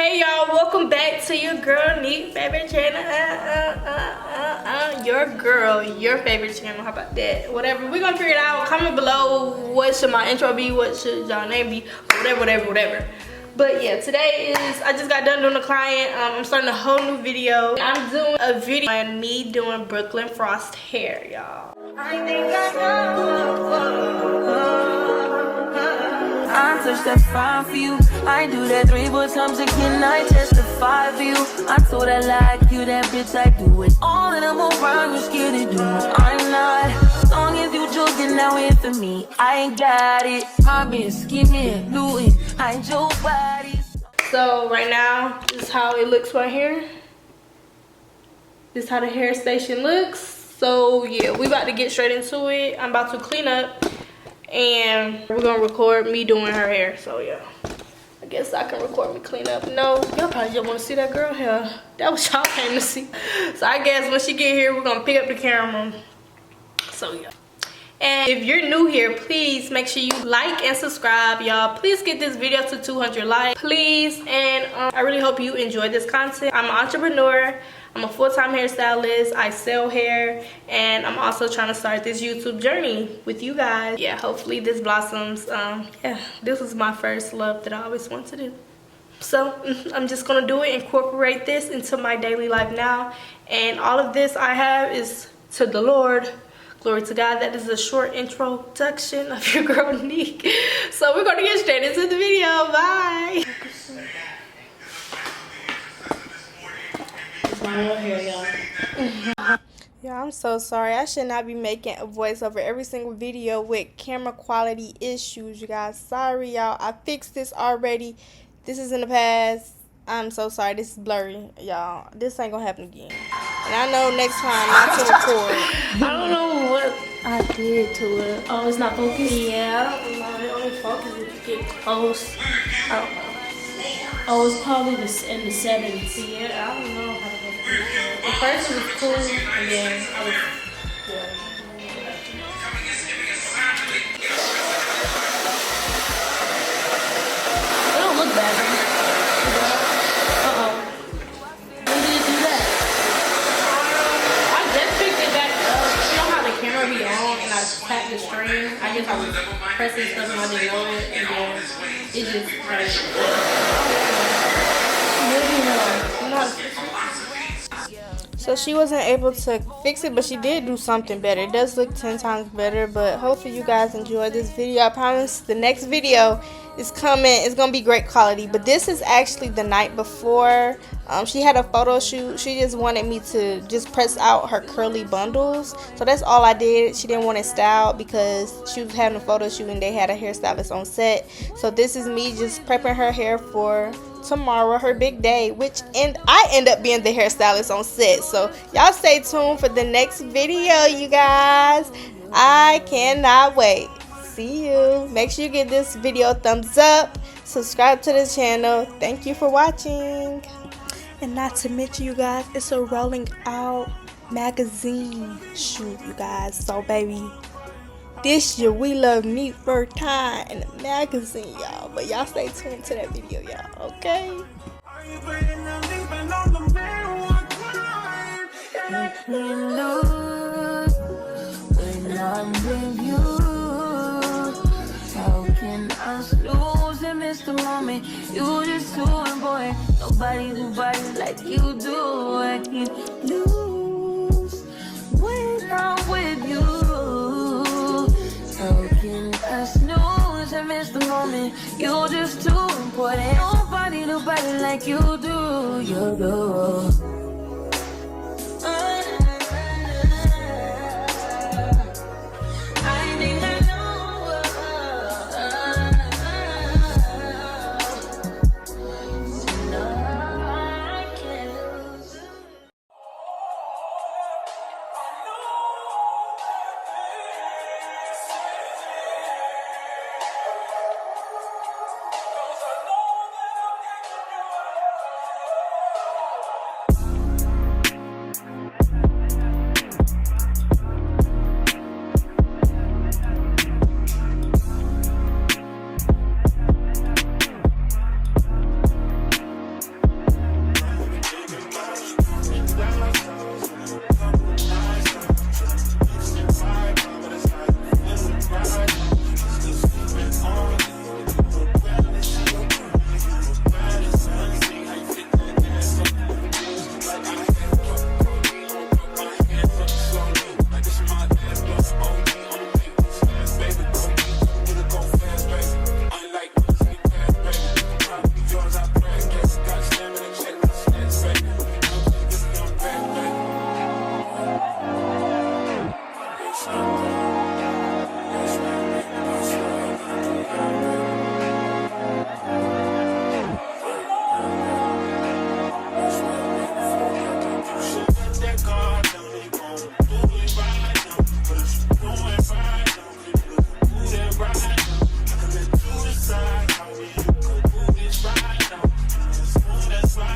Hey y'all, welcome back to your girl Neat favorite channel. Your girl, your favorite channel. How about that? Whatever. We're gonna figure it out. Comment below what should my intro be, what should y'all name be, whatever. But yeah, today is, I just got done doing a client. I'm starting a whole new video. I'm doing a video on me doing Brooklyn Frost hair, y'all. I think I touch that fine for you. I do that 3-4 times again. I testify for you. I told I like you, that bitch. I do it all, and I'm around. You're scared to do it. I'm not. As long as you joking now, in for me. I ain't got it. I've been scheming, looting. I ain't your body. So right now, this is how it looks right here. This is how the hair station looks. So yeah, we about to get straight into it. I'm about to clean up. And we're gonna record me doing her hair. So yeah, I guess I can record me clean up. No, y'all probably just want to see that girl hair. That was y'all came to see. So I guess when she get here, we're gonna pick up the camera. So yeah. And if you're new here, please make sure you like and subscribe, y'all. Please get this video to 200 likes, please. And I really hope you enjoy this content. I'm an entrepreneur. I'm a full-time hairstylist. I sell hair, and I'm also trying to start this YouTube journey with you guys. Yeah, hopefully this blossoms. Yeah, this was my first love that I always wanted to do. So I'm just gonna do it, incorporate this into my daily life now. And all of this I have is to the Lord. Glory to God. That is a short introduction of your girl Neek. So we're gonna get straight into the video. Bye. My real hair, y'all. Yeah, I'm so sorry. I should not be making a voiceover every single video with camera quality issues, you guys. Sorry, y'all. I fixed this already. This is in the past. I'm so sorry. This is blurry, y'all. This ain't gonna happen again. And I know next time not to record. I don't know what I did to it. Oh, it's not focused? Yeah, I don't know. It only focuses if you get close. I don't know. Oh, it's probably in the settings. Yeah, I don't know how to make it. At first it was cool, and then I was, it don't look bad. Uh-oh. When did it do that? I just picked it back up. You know how the camera be on, and I tapped the screen? I guess I was pressing stuff and I didn't know it, and then it just So she wasn't able to fix it, but she did do something better. It does look 10 times better, but hopefully you guys enjoyed this video. I promise the next video is coming. It's gonna be great quality, but this is actually the night before. She had a photo shoot. She just wanted me to just press out her curly bundles, so that's all I did. She didn't want it styled because she was having a photo shoot and they had a hairstylist on set. So this is me just prepping her hair for tomorrow, her big day, I end up being the hairstylist on set. So y'all stay tuned for the next video, you guys. I cannot wait. See you. Make sure you give this video a thumbs up, subscribe to the channel. Thank you for watching. And not to mention, you guys, it's a rolling out magazine shoot, you guys. So baby, this year we love Neat first time in the magazine, y'all. But y'all stay tuned to that video, y'all. Okay? When I'm with you, how can I lose and miss the moment? You just too important. Nobody who body like you do. I can't lose when I'm with you. How can I snooze and miss the moment? You're just too important. Nobody like you do. You do. That's why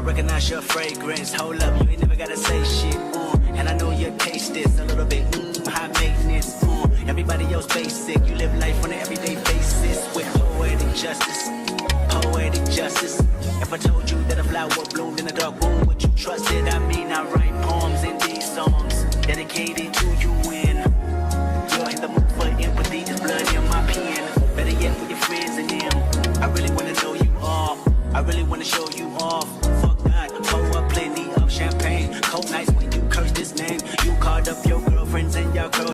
recognize your fragrance. Hold up, you ain't never gotta say shit. And I know your taste is a little bit high maintenance. Everybody else basic. You live life on an everyday basis with poetic justice. Poetic justice. If I told you that a flower bloomed in a dark room, would you trust it?